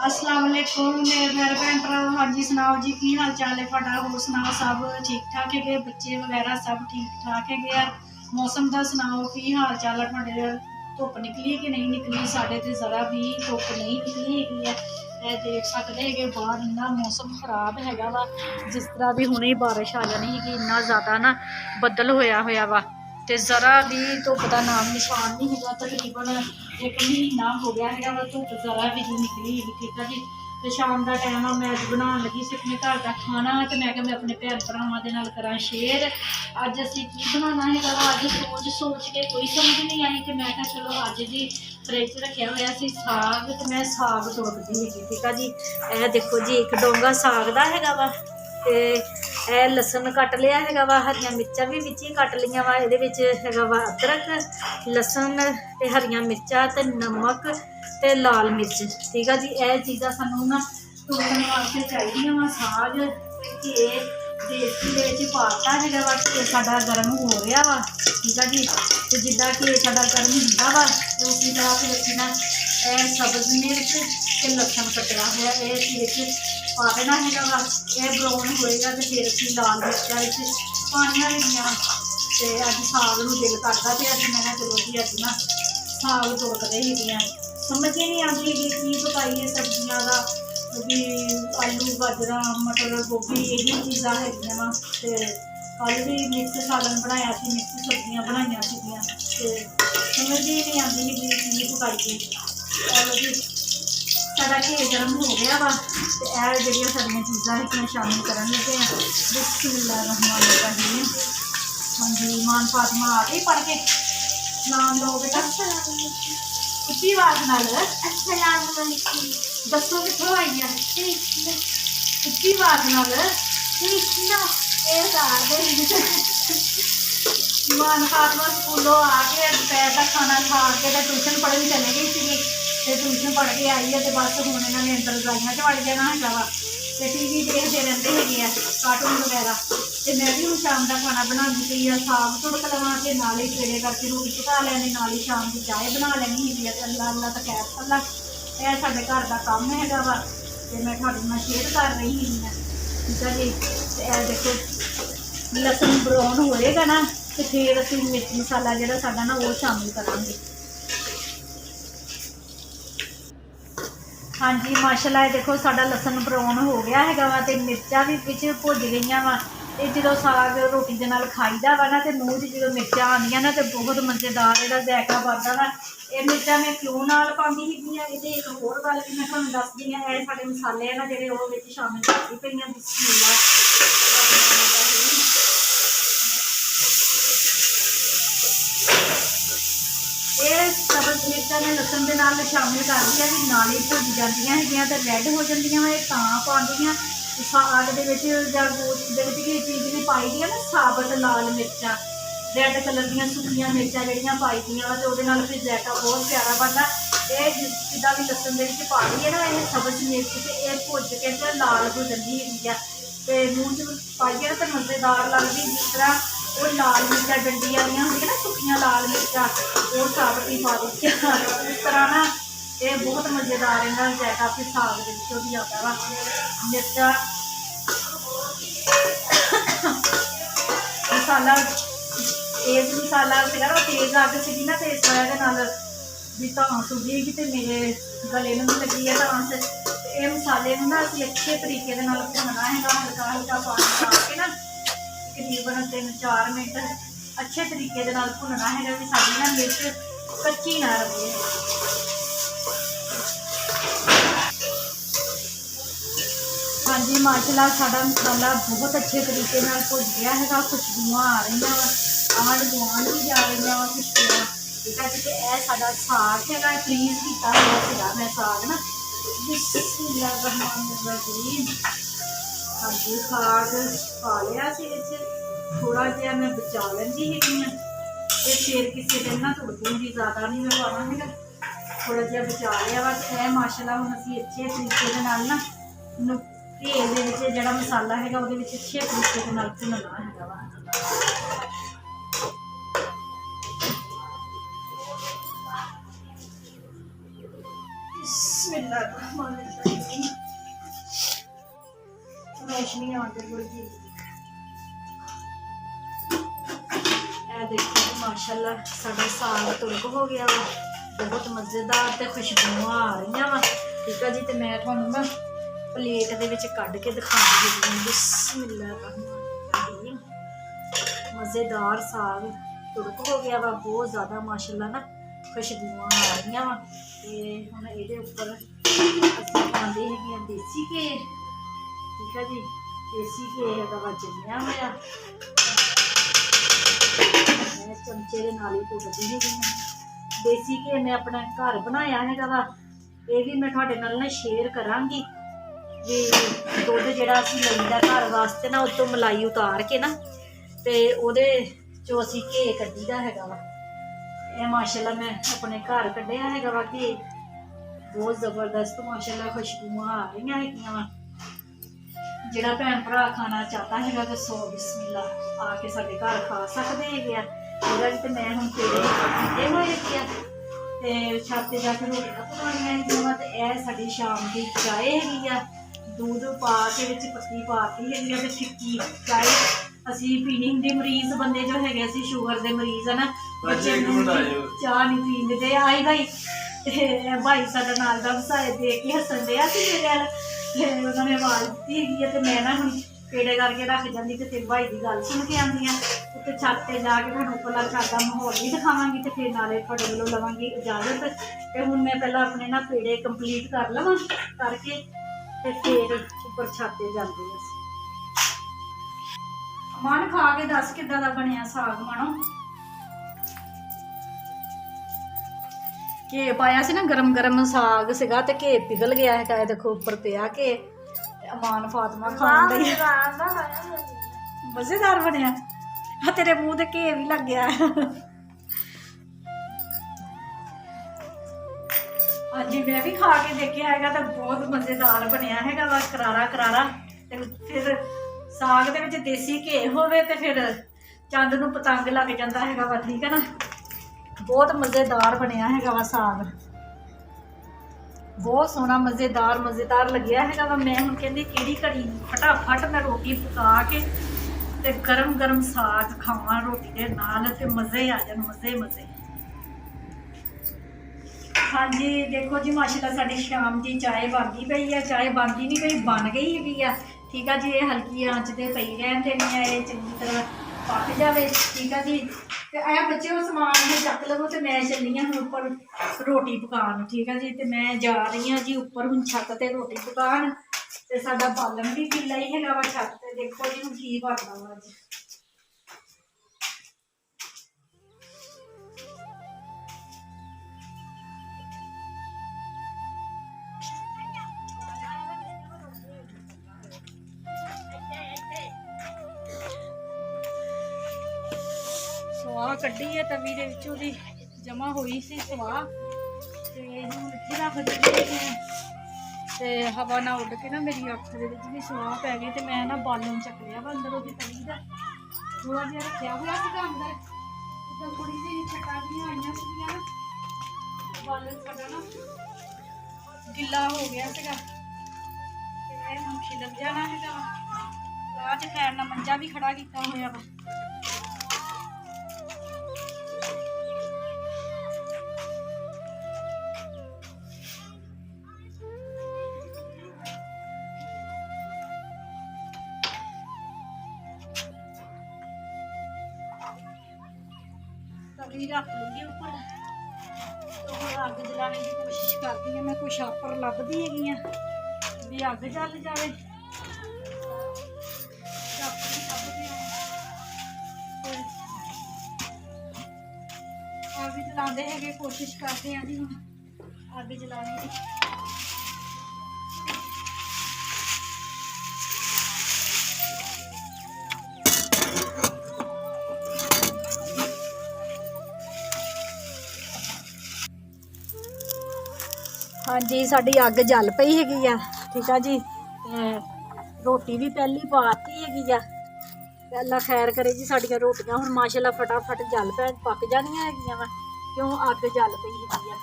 अस्सलाम वालेकुम मेरे प्यारे भैन भरा। हाँ जी सुनाओ जी की हाल चाल है तुहाडा? होर सुनाओ सब ठीक ठाक है? बच्चे वगैरह सब ठीक ठाक है? मौसम का सुनाओ की हाल चाल है तुहाडे? धुप निकली कि नहीं निकली? साढ़े तो जरा भी धुप नहीं निकली है। देख सकते हैं बाहर इन्ना मौसम खराब हैगा वा, जिस तरह भी हुणे बारिश आ जानी है। इन्ना ज़्यादा ना बदल होया वा, तो जरा भी धुप का नाम निशान नहीं है। तकरीबन एक महीना हो गया है वा धुप जरा भी नहीं निकली है। ठीक है जी। तो शाम का टाइम आ, मैं अज बना लगी सी अपने घर का खाना, तो मैं क्या मैं अपने भैन भरावां दे नाल करा शेयर। अज असीं की बनाना है, अज सोच के कोई समझ नहीं आई, कि मैं क्या चलो अज जी फ्रिज रखा हुआ सी साग, तो मैं साग तोड़ती है। ठीक है जी। यह देखो जी एक डोंगा साग का है वा, तो यह लसन कट लिया है वा, हरिया मिर्चा भी विच ही कट लिया वा। ये है वा अदरक लसन ते हरिया मिर्चा ते नमक ते लाल मिर्च। ठीक है जी। यह चीज़ा सानू ना तोड़न वास्ते चाहिए वा। साग घे देसी पाता है वा, घे साडा गर्म हो रहा वा। ठीक है जी। तो जिदा घे साडा गर्म होंदा वा, तो उसी तरह फिर असीं ना सब्ज़ मिर्च ते लसन कटना हुआ ये पा देना है वा। यह ब्राउन होएगा तो फिर असीं लाल मिर्चा पानिया होईयां। तो अज साग नूं दिल करदा, तो अज मैं चलो जी अज ना साग तोड़ते ही समझ ही नहीं आती कि की पकाइए सब्जियां का, भी आलू गाजर मटर गोभी यही चीज़ा है वा। तो कल भी मिक्स सालन बनाया, मिक्स सब्जियां बनाई सीगियां, तो समझ ही नहीं आती कि की पकाइए। चलो जी साडा घे गर्म हो गया वा, तो यह जड़ियाँ सारियां चीज़ां है शामिल करन लगे हैं। बिस्मिल्लाहिर्रहमानिर्रहीम। हाँ जी मान फातिमा आ गई पढ़ के? नाम लो बेटा उच्ची आवाज नाल दसो कित्थों आई है? उच्ची आवाज नाल मान फातिमा स्कूलों आके दोपहर का खाना खा के ट्यूशन पढ़न चले गई थी। तो ट्यूशन पढ़ के आई है, तो बस हूँ इन्होंने अंदर रजाइयां च वड़ जाना है वा, तो टी वी देखते रहते है कार्टून वगैरह। तो मैं भी हूँ शाम का खाना बनाती पई है, साग तुड़क लवां, तो नाल ही सवेरे करके रोटी पका लैनी, नाल ही शाम की चाय बना लैनी है। तो अल्लाह अल्लाह तो खैर अल्लाह यह साढ़े घर का काम है वा, तो मैं थोड़े नाल शेयर कर रही हूँ। ठीक है जी। तो यह देखो लसन ब्राउन होएगा ना, तो फिर असीं मिर्च मसाला जो साडा ना वो शामिल करांगे। हाँ जी माशाल्लाह देखो साडा लसन ब्राउन हो गया है वा, तो मिर्चा भी विच भुज गई वा। ये जो साग रोटी के नाल खाईदा वा ना, तो मूँह च जो मिर्चा आंदियां ना, तो बहुत मज़ेदार इहदा जायका बनदा वा। ये मिर्चा मैं क्यों नाल पाउंदी हैगी आ, इहदे एक होर गल भी मैं तुहानूं दसदी हां। ये साडे मसाले है ना जिहड़े ओह विच शामिल करदी पई आं। बिस्मिल्लाह ये सब्ज़ मिर्चा मैं लसन के नाल शामिल कर दिया भी, नाल ही भुज जांदियां हैगियां ते रैड हो जांदियां वा। तां पाउंदियां साग दे विच जां गोश्त दे विच कोई चीज़ भी पाई दी है ना, साबत लाल मिर्चां रैड कलर दियां सुक्कियां मिर्चां जिहड़ियां पाई दियां वा, ते ओहदे नाल फिर जायका बहुत प्यारा बनदा। ये जिद्दां भी लसन दे विच पा दी है ना ये सब्ज़ मिर्च, ते ये भुज के ते लाल हो जांदी हैगी आ, ते मूँह च पाइए ते मज़ेदार लगदी। जिस तरह वो लाल मिर्चा डंडी वालियां होंदियां ना, सुक्कियां लाल मिर्चा वो साबत ही पा दी उस तरह ना ये बहुत मज़ेदार इन्ना जायका फिर साग दे विच भी आता वा। मिर्चा मसाला तेज़ मसाला सीगा ना, तेज़ अग सीगी ना, तो इस वजह नाल भी धां सुजी कि मेरे गले में भी लगी है धांस। तो ये मसाले ना असीं अच्छे तरीके दे नाल भुनना है, हल्का हल्का पानी पा के ना तकरीबन 3-4 मिनट अच्छे तरीके दे नाल भुनना है, कि साडी ना मिर्च कच्ची ना रहे। हाँ जी माशाल्लाह साडा मसाला बहुत अच्छे तरीके नाल भुज गया है, खुशबुआं आ रही आंढ गुआंढ भी जा रही वा खुशबुआं। ठीक है जी। यह साडा साग है फ्रीज किया हुआ सीगा मैं साग ना। बिस्मिल्लाहिर्रहमानिर्रहीम। हाँ जी साग पा लिया सी विच, थोड़ा जिहा मैं बचा लैंदी हैगी आ, ते फिर किसी दिन ना तुड़ दूँगी, ज़्यादा नहीं मैं पाना है, थोड़ा जिहा बचा लिया वा। यह माशाल्लाह हुण असीं अच्छे तरीके दे नाल ना घे दे विच जिहड़ा मसाला है उहदे विच अच्छे तरीके दे नाल भुनना है वा। बिस्मिल्लाहिर्रहमानिर्रहीम। ਰੋਸ਼ਨੀ ਆਉਣ ਤੇ ਥੋੜੀ ਜਿਹੀ ਇਹ ਦੇਖੋ ਜੀ ਮਾਸ਼ਾਅੱਲਾ ਸਾਡਾ ਸਾਗ ਤੁਰਕ ਹੋ ਗਿਆ ਵਾ बहुत मज़ेदार ते खुशबूआं आ रही वा ठीक है जी। तो मैं तुहानू ना प्लेट दे विच कढ़ के दिखाऊंगी बिस्मिल्लाह मज़ेदार साग तुरक हो गया वा बहुत ज़्यादा माशाअल्लाह ना खुशबूआं आ रही वा। तो हुण इहदे उप्पर असीं पाउंदे हैगे देसी घे ठीक है जी। देसी घे दा वा जम्मिया होया मैं चमचे दे नाल ही कुटदी हैगी देसी घे मैं अपना घर बनाया हैगा वा ये भी मैं तुहाडे नाल ना शेयर करांगी भी दुध जिहड़ा असीं लईदा घर वास्ते ना उत्तों मलाई उतार के ना ते ओहदे चों असीं घे कड्ढीदा हैगा वा। ये माशाअल्लाह मैं अपने घर कड्ढिया हैगा वा घे बहुत ज़बरदस्त माशाअल्लाह खुशबूआं आ रही हैगियां वा। जिहड़ा भैन भरा खाना चाहता हैगा तो 100 बिस्मिल्लाह आके साडे घर खा सकदे हैगे आ। तो मैं हम पेड़े कीते हुए है तो छत पर जाके रोटियां पकानियां हैगियां तो यह साडी शाम की चाय हैगी आ दूध पा के विच पत्ती पाती हैगी तो फिक्की चाय असी पीनी हुंदी मरीज बंदे जो है असी शुगर के मरीज है ना बच्चे चाह नहीं पींदे ते आई भाई भाई साडा नाल दा वसाए देख के हसन दिया सी मेरे नाल उन्होंने आवाज़ दी हैगी तो मैं ना हुण पेड़े करके रख जाती तो फिर भाई की गल सुन के आती हैं उत्ते छत पर जाके तुहानूं भला घर का माहौल भी दिखावांगी तो फिर नाले तुहाडे वल्लों लवांगी इजाजत। तो हुण मैं पहला अपने ना पेड़े कंप्लीट कर लवां करके ते फिर उपर छत पर जांदे असीं। मन खा के दस किद्दां दा बनिया साग मानो घे पाया सी ना गरम गरम साग सीगा ते घे पिघल गया है देखो उपर पिया घे अमान फातिमा खान दी मज़ेदार बनया तेरे मुँह ते घे भी लग गया हाँ जी मैं भी खा के देखा है तो बहुत मज़ेदार बनया है करारा करारा। फिर साग दे विच देसी घे होवे ते फिर चंद नूं पतंग लग जाता है वा ठीक है ना। बहुत मज़ेदार बनया है वा साग बहुत सोहना मज़ेदार लग्या है वा। मैं हुण कहंदी किहड़ी घड़ी फटाफट मैं रोटी पका के ते गरम गरम साग खावां रोटी दे नाल ते मज़े आ जाण मज़े। हाँ जी देखो जी माशाअल्लाह साडी शाम की चाय बनती पई है चाय बनती नहीं पई बन गई हैगी आ ठीक है जी। ये हल्की आंच ते पई रहन देनी है ये चंगी तरह पक जाए ठीक है जी। तो ऐ बच्चे समान में चक लवो तो मैं चली हाँ उपर रोटी पकान ठीक है जी। तो मैं जा रही हाँ जी उपर हुण छत ते रोटी पकान ते साडा बालन भी गिला ही हैगा वा छत ते देखो जी हुण की बनदा वा अज। सवाह कड्ढी है तवी दे विच ओहदी जमा हुई सी सवाह ते हुण इत्थे रख दित्ती है ते हवा ना उड़ के ना मेरी अख दे विच भी सवाह पै गई ते मैं ना बालन चक लिया वा अंदर ओहदी तवी दा थोड़ा जिहा रखिया हुआ सीगा अंदर तो थोड़ी जी छटा जिहियां आईयां सीगियां ना बालन साडा ना गिला हो गया सीगा ते हुण खिलर जाना हैगा राह च खैर ना मंजा भी खड़ा कीता होया वा। तवी रख लूँगी उपर तो अग जलाने की कोशिश करती हूँ मैं कोई छापर लभदी हैगी भी अग जल जाए अग जलाते है कोशिश करते हैं जी अग जलाने की। हाँ जी साड़ी अग जल पई हैगी आ ठीक है जी। रोटी भी पहली पाती हैगी आ अल्लाह खैर करे जी साड़ियाँ रोटियां हुण माशाअल्लाह फटाफट जल पक जानियां हैगियां वा क्यों अग जल पई हैगी आ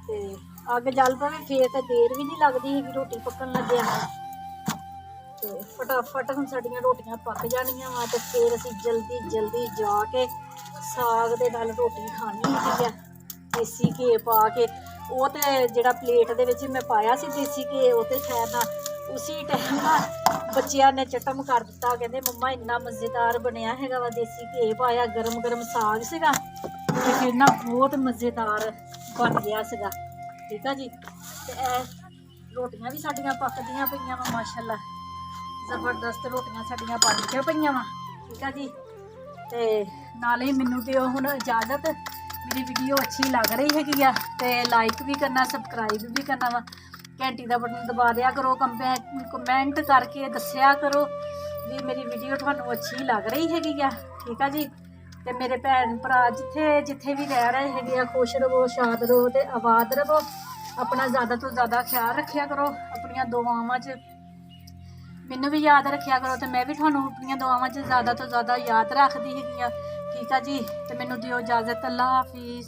ते अग जल पवे फिर तो देर भी नहीं लगती हैगी रोटी पकन लग्या ਤੇ ਫਟਾਫਟ ਹੁਣ ਸਾਡੀਆਂ ਰੋਟੀਆਂ ਪੱਕ ਜਾਣੀਆਂ ਵਾ ਤੇ ਫਿਰ ਅਸੀਂ ਜਲਦੀ ਜਲਦੀ ਜਾ ਕੇ ਸਾਗ ਦੇ ਨਾਲ ਰੋਟੀ ਖਾਣੀ ਹੈਗੀ ਆ ਦੇਸੀ ਘੇ ਪਾ ਕੇ। ਉਹ ਤੇ ਜਿਹੜਾ ਪਲੇਟ ਦੇ ਵਿੱਚ ਮੈਂ ਪਾਇਆ ਸੀ ਦੇਸੀ ਘੇ, ਉਹ ਤੇ ਖੈਰ ਨਾ ਉसी ਟਾਈਮ ਨਾ ਬੱਚਿਆਂ ਨੇ ਚਟਮ ਕਰ ਦਿੱਤਾ, ਕਹਿੰਦੇ ਮੰਮਾ ਇੰਨਾ ਮਜ਼ੇਦਾਰ ਬਣਿਆ ਹੈਗਾ ਵਾ, ਦੇਸੀ ਘੇ ਪਾਇਆ, ਗਰਮ ਗਰਮ ਸਾਗ ਸੀਗਾ ਤੇ ਫਿਰ ਨਾ ਬਹੁਤ ਮਜ਼ੇਦਾਰ ਬਣ ਗਿਆ ਸੀਗਾ। ਠੀਕ ਆ ਜੀ। ਤੇ ਇਹ ਰੋਟੀਆਂ ਵੀ ਸਾਡੀਆਂ ਪੱਕਦੀਆਂ ਪਈਆਂ ਵਾ ਮਾਸ਼ਾਅੱਲਾ, ਜ਼ਬਰਦਸਤ ਰੋਟੀਆਂ ਸਾਡੀਆਂ ਬਣ ਕੇ ਪਈਆਂ ਵਾ। ਠੀਕ ਆ ਜੀ। ਤੇ ਨਾਲੇ ਮੈਨੂੰ ਦਿਓ ਹੁਣ ਇਜਾਜ਼ਤ, ਮੇਰੀ ਵੀਡੀਓ ਅੱਛੀ ਲੱਗ ਰਹੀ ਹੈਗੀ ਆ ਤੇ ਲਾਈਕ ਵੀ ਕਰਨਾ, ਸਬਸਕ੍ਰਾਈਬ ਵੀ ਕਰਨਾ ਵਾ, ਘੰਟੀ ਦਾ ਬਟਨ ਦਬਾ ਦਿਆ ਕਰੋ, ਕਮੈਂਟ ਕਰਕੇ ਦੱਸਿਆ ਕਰੋ ਵੀ ਮੇਰੀ ਵੀਡੀਓ ਤੁਹਾਨੂੰ ਅੱਛੀ ਲੱਗ ਰਹੀ ਹੈਗੀ ਆ। ਠੀਕ ਆ ਜੀ। ਤੇ ਮੇਰੇ ਭੈਣ ਭਰਾ ਜਿੱਥੇ ਵੀ ਰਹਿ ਰਹੇ ਹੈਗੇ ਆ, ਖੁਸ਼ ਰਹੋ, ਸ਼ਾਦ ਰਹੋ ਤੇ ਆਬਾਦ ਰਹੋ। ਆਪਣਾ ਜ਼ਿਆਦਾ ਤੋਂ ਜ਼ਿਆਦਾ ਖਿਆਲ ਰੱਖਿਆ ਕਰੋ, ਆਪਣੀਆਂ ਦੁਆਵਾਂ 'ਚ ਮੈਨੂੰ ਵੀ ਯਾਦ ਰੱਖਿਆ ਕਰੋ ਤੇ ਮੈਂ ਵੀ ਤੁਹਾਨੂੰ ਆਪਣੀਆਂ ਦੁਆਵਾਂ 'ਚ ਜ਼ਿਆਦਾ ਤੋਂ ਜ਼ਿਆਦਾ ਯਾਦ ਰੱਖਦੀ ਹੈਗੀ ਆ। ਠੀਕ ਆ ਜੀ। ਤੇ ਮੈਨੂੰ ਦਿਓ ਇਜਾਜ਼ਤ। ਅੱਲਾ ਹਾਫਿਜ਼।